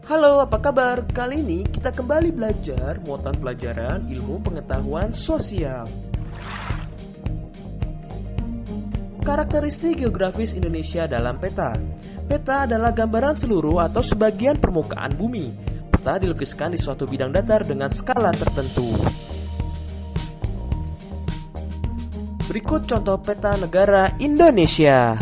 Halo, apa kabar? Kali ini kita kembali belajar muatan pelajaran ilmu pengetahuan sosial. Karakteristik geografis Indonesia dalam peta. Peta adalah gambaran seluruh atau sebagian permukaan bumi. Peta dilukiskan di suatu bidang datar dengan skala tertentu. Berikut contoh peta negara Indonesia.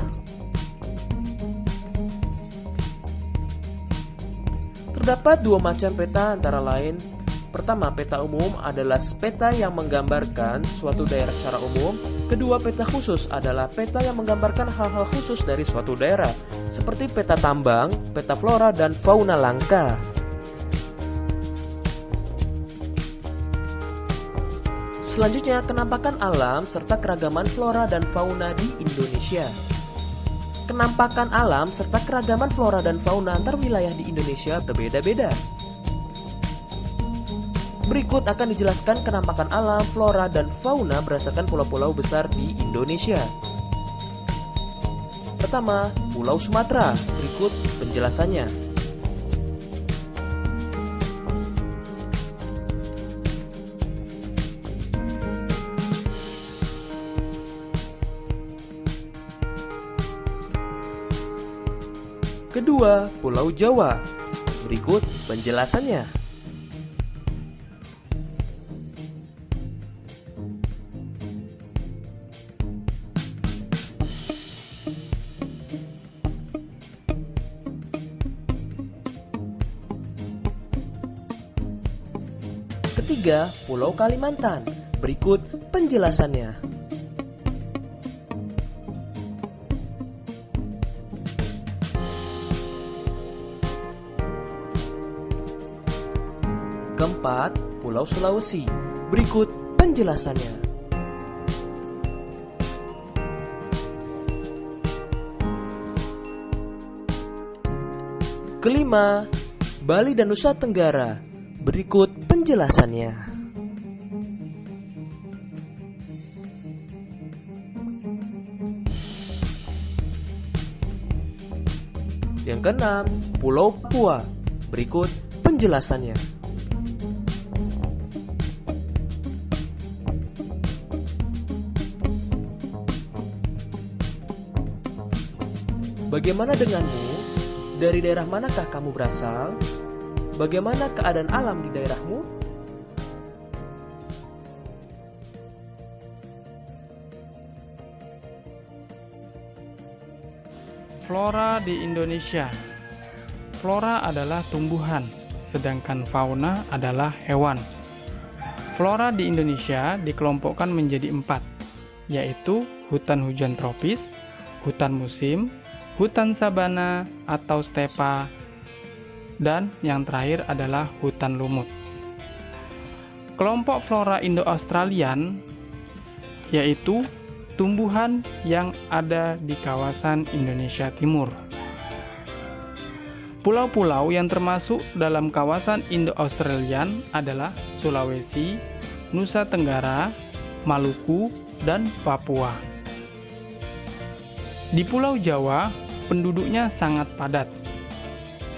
Terdapat dua macam peta antara lain. Pertama, peta umum adalah peta yang menggambarkan suatu daerah secara umum. Kedua, peta khusus adalah peta yang menggambarkan hal-hal khusus dari suatu daerah, seperti peta tambang, peta flora, dan fauna langka. Selanjutnya, kenampakan alam serta keragaman flora dan fauna di Indonesia. Kenampakan alam serta keragaman flora dan fauna antar wilayah di Indonesia berbeda-beda. Berikut akan dijelaskan kenampakan alam, flora, dan fauna berdasarkan pulau-pulau besar di Indonesia. Pertama, Pulau Sumatera. Berikut penjelasannya. Kedua, Pulau Jawa. Berikut penjelasannya. Ketiga, Pulau Kalimantan. Berikut penjelasannya. Keempat, Pulau Sulawesi. Berikut penjelasannya. Kelima, Bali dan Nusa Tenggara. Berikut penjelasannya. Yang keenam, Pulau Papua. Berikut penjelasannya. Bagaimana denganmu? Dari daerah manakah kamu berasal? Bagaimana keadaan alam di daerahmu? Flora di Indonesia. Flora adalah tumbuhan, sedangkan fauna adalah hewan. Flora di Indonesia dikelompokkan menjadi 4, yaitu hutan hujan tropis, hutan musim, hutan sabana atau stepa, dan yang terakhir adalah hutan lumut. Kelompok flora Indo-Australian yaitu tumbuhan yang ada di kawasan Indonesia Timur. Pulau-pulau yang termasuk dalam kawasan Indo-Australian adalah Sulawesi, Nusa Tenggara, Maluku, dan Papua. Di Pulau Jawa, penduduknya sangat padat,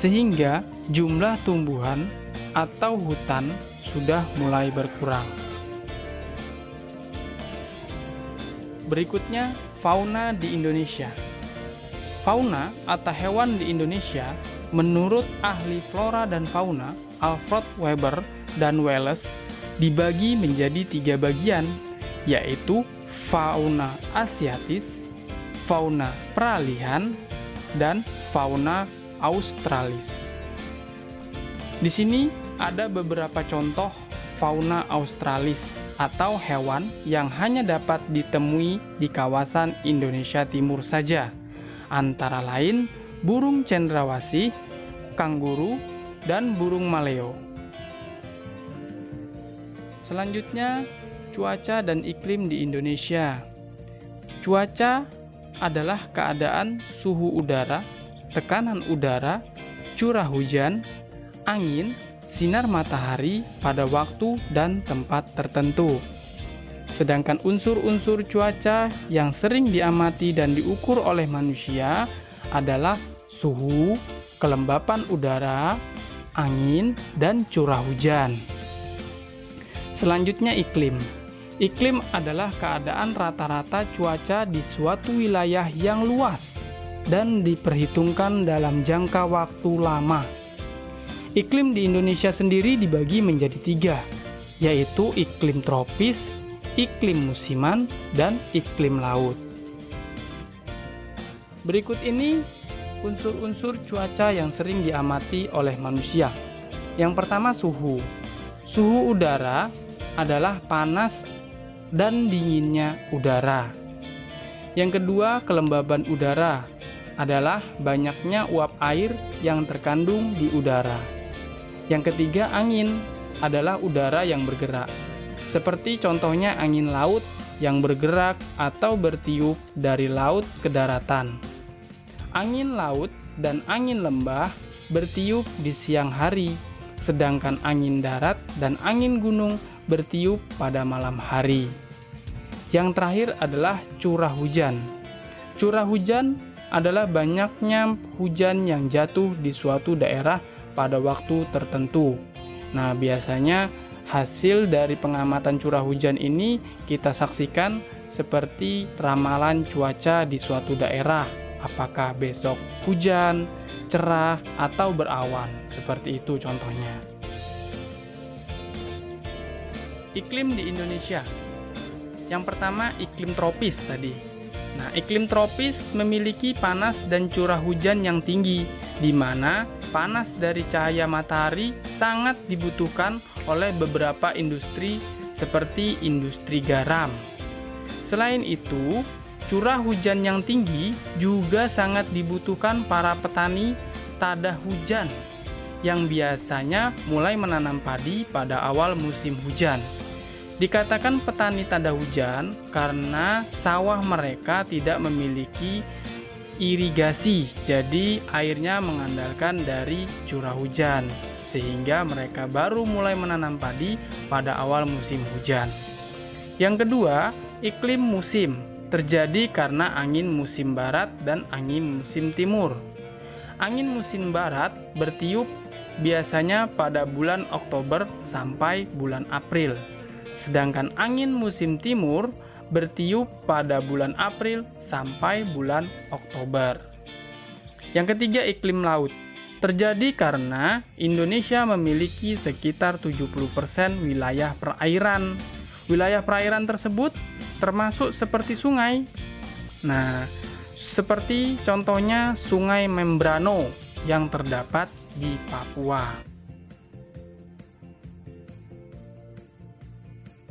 sehingga jumlah tumbuhan atau hutan sudah mulai berkurang. Berikutnya, fauna di Indonesia. Fauna atau hewan di Indonesia, menurut ahli flora dan fauna Alfred Weber dan Wallace, dibagi menjadi 3 bagian, yaitu fauna asiatis, fauna peralihan, dan fauna australis. Di sini ada beberapa contoh fauna australis atau hewan yang hanya dapat ditemui di kawasan Indonesia Timur saja, antara lain burung cendrawasih, kanguru, dan burung maleo. Selanjutnya, cuaca dan iklim di Indonesia. Cuaca adalah keadaan suhu udara, tekanan udara, curah hujan, angin, sinar matahari pada waktu dan tempat tertentu. Sedangkan unsur-unsur cuaca yang sering diamati dan diukur oleh manusia adalah suhu, kelembapan udara, angin, dan curah hujan. Selanjutnya iklim. Iklim adalah keadaan rata-rata cuaca di suatu wilayah yang luas dan diperhitungkan dalam jangka waktu lama. Iklim di Indonesia sendiri dibagi menjadi 3, yaitu iklim tropis, iklim musiman, dan iklim laut. Berikut ini unsur-unsur cuaca yang sering diamati oleh manusia. Yang pertama, suhu. Suhu udara adalah panas dan dinginnya udara. Yang kedua, kelembaban udara adalah banyaknya uap air yang terkandung di udara. Yang ketiga, angin adalah udara yang bergerak. Seperti contohnya angin laut yang bergerak atau bertiup dari laut ke daratan. Angin laut dan angin lembah bertiup di siang hari, sedangkan angin darat dan angin gunung bertiup pada malam hari. Yang terakhir adalah curah hujan. Curah hujan adalah banyaknya hujan yang jatuh di suatu daerah pada waktu tertentu. Nah, biasanya hasil dari pengamatan curah hujan ini kita saksikan seperti ramalan cuaca di suatu daerah. Apakah besok hujan, cerah, atau berawan. Seperti itu contohnya. Iklim di Indonesia. Yang pertama, iklim tropis tadi. Nah, iklim tropis memiliki panas dan curah hujan yang tinggi, di mana panas dari cahaya matahari sangat dibutuhkan oleh beberapa industri seperti industri garam. Selain itu, curah hujan yang tinggi juga sangat dibutuhkan para petani tada hujan yang biasanya mulai menanam padi pada awal musim hujan. Dikatakan petani tanda hujan karena sawah mereka tidak memiliki irigasi, jadi airnya mengandalkan dari curah hujan, sehingga mereka baru mulai menanam padi pada awal musim hujan. Yang kedua, iklim musim terjadi karena angin musim barat dan angin musim timur. Angin musim barat bertiup biasanya pada bulan Oktober sampai bulan April. Sedangkan angin musim timur bertiup pada bulan April sampai bulan Oktober. Yang ketiga, iklim laut. Terjadi karena Indonesia memiliki sekitar 70% wilayah perairan. Wilayah perairan tersebut termasuk seperti sungai. Nah, seperti contohnya Sungai Membrano yang terdapat di Papua.